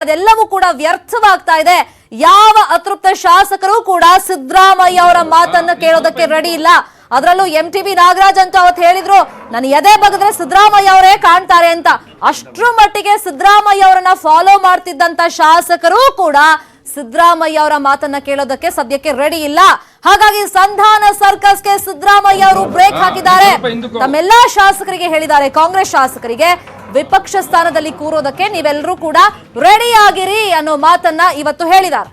ಅದೆಲ್ಲವೂ ಕೂಡ ವ್ಯರ್ಥವಾಗ್ತಾ ಇದೆ. ಯಾವ ಅತೃಪ್ತ ಶಾಸಕರು ಕೂಡ ಸಿದ್ದರಾಮಯ್ಯ ಅವರ ಮಾತನ್ನು ಕೇಳೋದಕ್ಕೆ ರೆಡಿ ಇಲ್ಲ. ಅದರಲ್ಲೂ ಎಂಟಿಬಿ ನಾಗರಾಜ್ ಅಂತ ಅವತ್ತು ಹೇಳಿದ್ರು, ನಾನು ಎದೆ ಬಗದ್ರೆ ಸಿದ್ದರಾಮಯ್ಯ ಅವರೇ ಕಾಣ್ತಾರೆ ಅಂತ. ಅಷ್ಟರ ಮಟ್ಟಿಗೆ ಸಿದ್ದರಾಮಯ್ಯ ಅವರನ್ನ ಫಾಲೋ ಮಾಡ್ತಿದ್ದಂತ ಶಾಸಕರು ಕೂಡ ಸಿದ್ದರಾಮಯ್ಯ ಅವರ ಮಾತನ್ನ ಕೇಳೋದಕ್ಕೆ ಸದ್ಯಕ್ಕೆ ರೆಡಿ ಇಲ್ಲ. ಹಾಗಾಗಿ ಸಂಧಾನ ಸರ್ಕಸ್ಗೆ ಸಿದ್ದರಾಮಯ್ಯ ಅವರು ಬ್ರೇಕ್ ಹಾಕಿದ್ದಾರೆ. ತಮ್ಮೆಲ್ಲಾ ಶಾಸಕರಿಗೆ ಹೇಳಿದ್ದಾರೆ, ಕಾಂಗ್ರೆಸ್ ಶಾಸಕರಿಗೆ ವಿಪಕ್ಷ ಸ್ಥಾನದಲ್ಲಿ ಕೂರೋದಕ್ಕೆ ನೀವೆಲ್ಲರೂ ಕೂಡ ರೆಡಿ ಆಗಿರಿ ಅನ್ನೋ ಮಾತನ್ನ ಇವತ್ತು ಹೇಳಿದ್ದಾರೆ.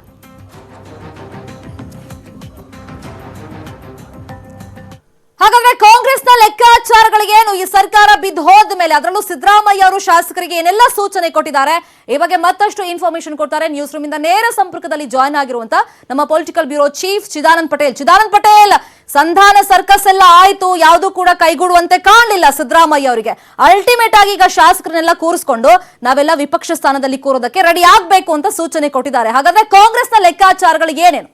ಹಾಗಾದ್ರೆ ಕಾಂಗ್ರೆಸ್ನ ಲೆಕ್ಕಾಚಾರಗಳಿಗೇನು? ಈ ಸರ್ಕಾರ ಬಿದ್ದು ಹೋದ ಮೇಲೆ ಅದರಲ್ಲೂ ಸಿದ್ದರಾಮಯ್ಯ ಅವರು ಶಾಸಕರಿಗೆ ಏನೆಲ್ಲ ಸೂಚನೆ ಕೊಟ್ಟಿದ್ದಾರೆ, ಈ ಬಗ್ಗೆ ಮತ್ತಷ್ಟು ಇನ್ಫಾರ್ಮೇಶನ್ ಕೊಡ್ತಾರೆ. ನ್ಯೂಸ್ ರೂಮ್ ಇಂದ ನೇರ ಸಂಪರ್ಕದಲ್ಲಿ ಜಾಯ್ನ್ ಆಗಿರುವಂತ ನಮ್ಮ political bureau chief Chidanand Patel. ಸಂಧಾನ ಸರ್ಕಸ್ ಎಲ್ಲ ಆಯ್ತು, ಯಾವುದು ಕೂಡ ಕೈಗೂಡುವಂತೆ ಕಾಣಲಿಲ್ಲ ಸಿದ್ದರಾಮಯ್ಯ ಅವರಿಗೆ. ಅಲ್ಟಿಮೇಟ್ ಆಗಿ ಈಗ ಶಾಸಕರನ್ನೆಲ್ಲ ಕೂರಿಸಿಕೊಂಡು ನಾವೆಲ್ಲ ವಿಪಕ್ಷ ಸ್ಥಾನದಲ್ಲಿ ಕೂರೋದಕ್ಕೆ ರೆಡಿ ಆಗ್ಬೇಕು ಅಂತ ಸೂಚನೆ ಕೊಟ್ಟಿದ್ದಾರೆ. ಹಾಗಾದ್ರೆ ಕಾಂಗ್ರೆಸ್ನ ಲೆಕ್ಕಾಚಾರಗಳಿಗೆ ಏನೇನು?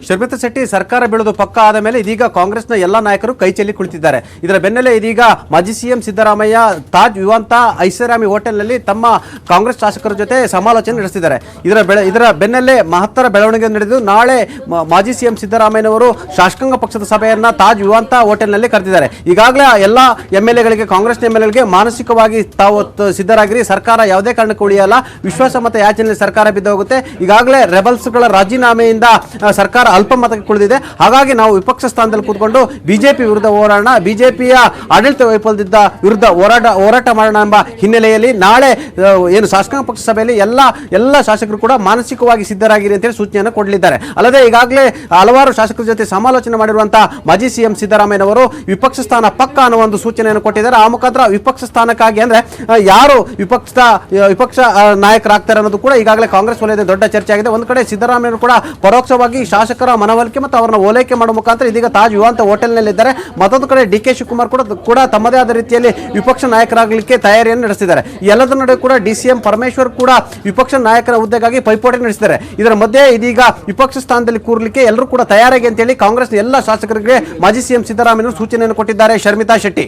ಶರ್ಮಿತಾ ಶೆಟ್ಟಿ, ಸರ್ಕಾರ ಬೀಳೋದು ಪಕ್ಕ ಆದ ಮೇಲೆ ಇದೀಗ ಕಾಂಗ್ರೆಸ್ನ ಎಲ್ಲಾ ನಾಯಕರು ಕೈ ಚೆಲ್ಲಿ ಕುಳಿತಿದ್ದಾರೆ. ಇದರ ಬೆನ್ನಲ್ಲೇ ಇದೀಗ ಮಾಜಿ ಸಿಎಂ ಸಿದ್ದರಾಮಯ್ಯ ತಾಜ್ ವಿವಾಂತ ಐಷಾರಾಮಿ ಹೋಟೆಲ್ನಲ್ಲಿ ತಮ್ಮ ಕಾಂಗ್ರೆಸ್ ಶಾಸಕರ ಜೊತೆ ಸಮಾಲೋಚನೆ ನಡೆಸಿದ್ದಾರೆ. ಇದರ ಬೆನ್ನಲ್ಲೇ ಮಹತ್ತರ ಬೆಳವಣಿಗೆ ನಡೆದು ನಾಳೆ ಮಾಜಿ ಸಿಎಂ ಸಿದ್ದರಾಮಯ್ಯನವರು ಶಾಸಕಾಂಗ ಪಕ್ಷದ ಸಭೆಯನ್ನ ತಾಜ್ ವಿವಾಂತ ಹೋಟೆಲ್ನಲ್ಲಿ ಕರೆದಿದ್ದಾರೆ. ಈಗಾಗಲೇ ಎಲ್ಲಾ ಎಂಎಲ್ಎಗಳಿಗೆ, ಕಾಂಗ್ರೆಸ್ನ ಎಂಎಲ್ಎಗಳಿಗೆ ಮಾನಸಿಕವಾಗಿ ತಾವು ಸಿದ್ಧರಾಗಿರಿ, ಸರ್ಕಾರ ಯಾವುದೇ ಕಾರಣಕ್ಕೂ ಉಳಿಯಲ್ಲ, ವಿಶ್ವಾಸಮತ ಯಾಚನೆಯಲ್ಲಿ ಸರ್ಕಾರ ಬಿದ್ದೋಗುತ್ತೆ, ಈಗಾಗಲೇ ರೆಬಲ್ಸ್ಗಳ ರಾಜೀನಾಮೆಯಿಂದ ಸರ್ಕಾರ ಅಲ್ಪಮತಕ್ಕೆ ಕುಳಿದಿದೆ, ಹಾಗಾಗಿ ನಾವು ವಿಪಕ್ಷ ಸ್ಥಾನದಲ್ಲಿ ಕೂತ್ಕೊಂಡು ಬಿಜೆಪಿ ವಿರುದ್ಧ ಹೋರಾಡೋಣ, ಬಿಜೆಪಿಯ ಆಡಳಿತ ವೈಫಲ್ಯದ ವಿರುದ್ಧ ಹೋರಾಟ ಮಾಡೋಣ ಎಂಬ ಹಿನ್ನೆಲೆಯಲ್ಲಿ ನಾಳೆ ಏನು ಶಾಸಕಾಂಗ ಪಕ್ಷ ಸಭೆಯಲ್ಲಿ ಎಲ್ಲ ಶಾಸಕರು ಕೂಡ ಮಾನಸಿಕವಾಗಿ ಸಿದ್ಧರಾಗಿರಿ ಅಂತೇಳಿ ಸೂಚನೆಯನ್ನು ಕೊಡಲಿದ್ದಾರೆ. ಅಲ್ಲದೆ ಈಗಾಗಲೇ ಹಲವಾರು ಶಾಸಕರ ಜೊತೆ ಸಮಾಲೋಚನೆ ಮಾಡಿರುವಂತಹ ಮಾಜಿ ಸಿಎಂ ಸಿದ್ದರಾಮಯ್ಯನವರು ವಿಪಕ್ಷ ಸ್ಥಾನ ಪಕ್ಕ ಅನ್ನೋ ಒಂದು ಸೂಚನೆಯನ್ನು ಕೊಟ್ಟಿದ್ದಾರೆ. ಆ ಮುಖಾಂತರ ವಿಪಕ್ಷ ಸ್ಥಾನಕ್ಕಾಗಿ ಅಂದ್ರೆ ಯಾರು ವಿಪಕ್ಷ ನಾಯಕರಾಗ್ತಾರೆ ಅನ್ನೋದು ಕೂಡ ಈಗಾಗಲೇ ಕಾಂಗ್ರೆಸ್ ವಲಯದ ದೊಡ್ಡ ಚರ್ಚೆ ಆಗಿದೆ. ಒಂದು ಕಡೆ ಸಿದ್ದರಾಮಯ್ಯರು ಕೂಡ ಪರೋಕ್ಷವಾಗಿ ಶಾಸಕರ ಮನವೊಲಿಕೆ ಮತ್ತು ಅವರನ್ನು ಓಲೈಕೆ ಮಾಡುವ ಮುಖಾಂತರ ಇದೀಗ ತಾಜ್ ವಿವಾಂತ ಹೋಟೆಲ್ನಲ್ಲಿದ್ದಾರೆ. ಮತ್ತೊಂದು ಕಡೆ ಡಿ ಕೆ ಶಿವಕುಮಾರ್ ಕೂಡ ತಮ್ಮದೇ ಆದ ರೀತಿಯಲ್ಲಿ ವಿಪಕ್ಷ ನಾಯಕರಾಗಲಿಕ್ಕೆ ತಯಾರಿಯನ್ನು ನಡೆಸಿದ್ದಾರೆ. ಎಲ್ಲದರ ನಡುವೆ ಕೂಡ ಡಿಸಿಎಂ ಪರಮೇಶ್ವರ್ ಕೂಡ ವಿಪಕ್ಷ ನಾಯಕರ ಹುದ್ದೆಗಾಗಿ ಪೈಪೋಟಿ ನಡೆಸಿದ್ದಾರೆ. ಇದರ ಮಧ್ಯೆ ಇದೀಗ ವಿಪಕ್ಷ ಸ್ಥಾನದಲ್ಲಿ ಕೂರಲಿಕ್ಕೆ ಎಲ್ಲರೂ ಕೂಡ ತಯಾರಾಗಿ ಅಂತೇಳಿ ಕಾಂಗ್ರೆಸ್ ಎಲ್ಲ ಶಾಸಕರಿಗೆ ಮಾಜಿ ಸಿಎಂ ಸಿದ್ದರಾಮಯ್ಯ ಸೂಚನೆಯನ್ನು ಕೊಟ್ಟಿದ್ದಾರೆ. Sharmita Shetty.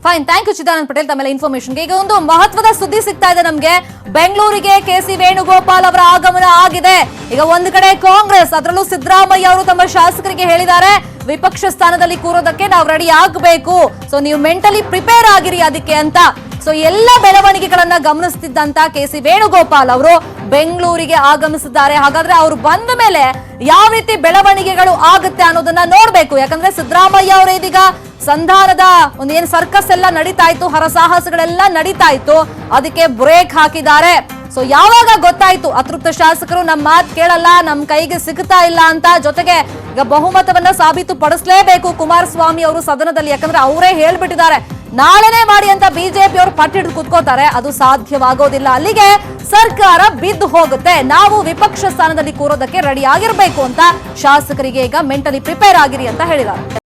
Fine, thank you Chidanand Patel ತಮ್ಮೆಲ್ಲ ಇನ್ಫಾರ್ಮೇಶನ್ಗೆ. ಈಗ ಒಂದು ಮಹತ್ವದ ಸುದ್ದಿ ಸಿಗ್ತಾ ಇದೆ ನಮ್ಗೆ. ಬೆಂಗಳೂರಿಗೆ ಕೆಸಿ ವೇಣುಗೋಪಾಲ್ ಅವರ ಆಗಮನ ಆಗಿದೆ. ಈಗ ಒಂದು ಕಡೆ ಕಾಂಗ್ರೆಸ್, ಅದರಲ್ಲೂ ಸಿದ್ದರಾಮಯ್ಯ ಅವರು ತಮ್ಮ ಶಾಸಕರಿಗೆ ಹೇಳಿದ್ದಾರೆ, ವಿಪಕ್ಷ ಸ್ಥಾನದಲ್ಲಿ ಕೂರೋದಕ್ಕೆ ನಾವು ರೆಡಿ ಆಗಬೇಕು, ಸೊ ನೀವು ಮೆಂಟಲಿ ಪ್ರಿಪೇರ್ ಆಗಿರಿ ಅದಕ್ಕೆ ಅಂತ. ಸೊ ಎಲ್ಲ ಬೆಳವಣಿಗೆಗಳನ್ನ ಗಮನಿಸುತ್ತಿದ್ದಂತ ಕೆಸಿ ವೇಣುಗೋಪಾಲ್ ಅವರು ಬೆಂಗಳೂರಿಗೆ ಆಗಮಿಸಿದ್ದಾರೆ. ಹಾಗಾದ್ರೆ ಅವರು ಬಂದ ಮೇಲೆ ಯಾವ ರೀತಿ ಬೆಳವಣಿಗೆಗಳು ಆಗುತ್ತೆ ಅನ್ನೋದನ್ನ ನೋಡ್ಬೇಕು. ಯಾಕಂದ್ರೆ ಸಿದ್ದರಾಮಯ್ಯ ಅವರೇ ಇದೀಗ ಸಂಧಾನದ ಒಂದು ಏನು ಸರ್ಕಸ್ ಎಲ್ಲ ನಡೀತಾ ಇತ್ತು, ಹರಸಾಹಸಗಳೆಲ್ಲ ನಡೀತಾ ಇತ್ತು, ಅದಕ್ಕೆ ಬ್ರೇಕ್ ಹಾಕಿದ್ದಾರೆ. ಸೊ ಯಾವಾಗ ಗೊತ್ತಾಯ್ತು ಅತೃಪ್ತ ಶಾಸಕರು ನಮ್ಮ ಮಾತು ಕೇಳಲ್ಲ, ನಮ್ ಕೈಗೆ ಸಿಗ್ತಾ ಇಲ್ಲ ಅಂತ, ಜೊತೆಗೆ ಈಗ ಬಹುಮತವನ್ನ ಸಾಬೀತು ಪಡಿಸಲೇಬೇಕು ಕುಮಾರಸ್ವಾಮಿ ಅವರು ಸದನದಲ್ಲಿ, ಯಾಕಂದ್ರೆ ಅವರೇ ಹೇಳ್ಬಿಟ್ಟಿದ್ದಾರೆ ನಾಳೆನೇ ಮಾಡಿ ಅಂತ ಬಿಜೆಪಿ ಅವರು ಪಟ್ಟಿಟ್ಟು ಕುತ್ಕೋತಾರೆ, ಅದು ಸಾಧ್ಯವಾಗೋದಿಲ್ಲ. ಅಲ್ಲಿಗೆ ಸರ್ಕಾರ ಬಿದ್ದು ಹೋಗುತ್ತೆ. ನಾವು ವಿಪಕ್ಷ ಸ್ಥಾನದಲ್ಲಿ ಕೂರೋದಕ್ಕೆ ರೆಡಿ ಆಗಿರ್ಬೇಕು ಅಂತ ಶಾಸಕರಿಗೆ ಈಗ ಮೆಂಟಲಿ ಪ್ರಿಪೇರ್ ಆಗಿರಿ ಅಂತ ಹೇಳಿದ್ದಾರೆ.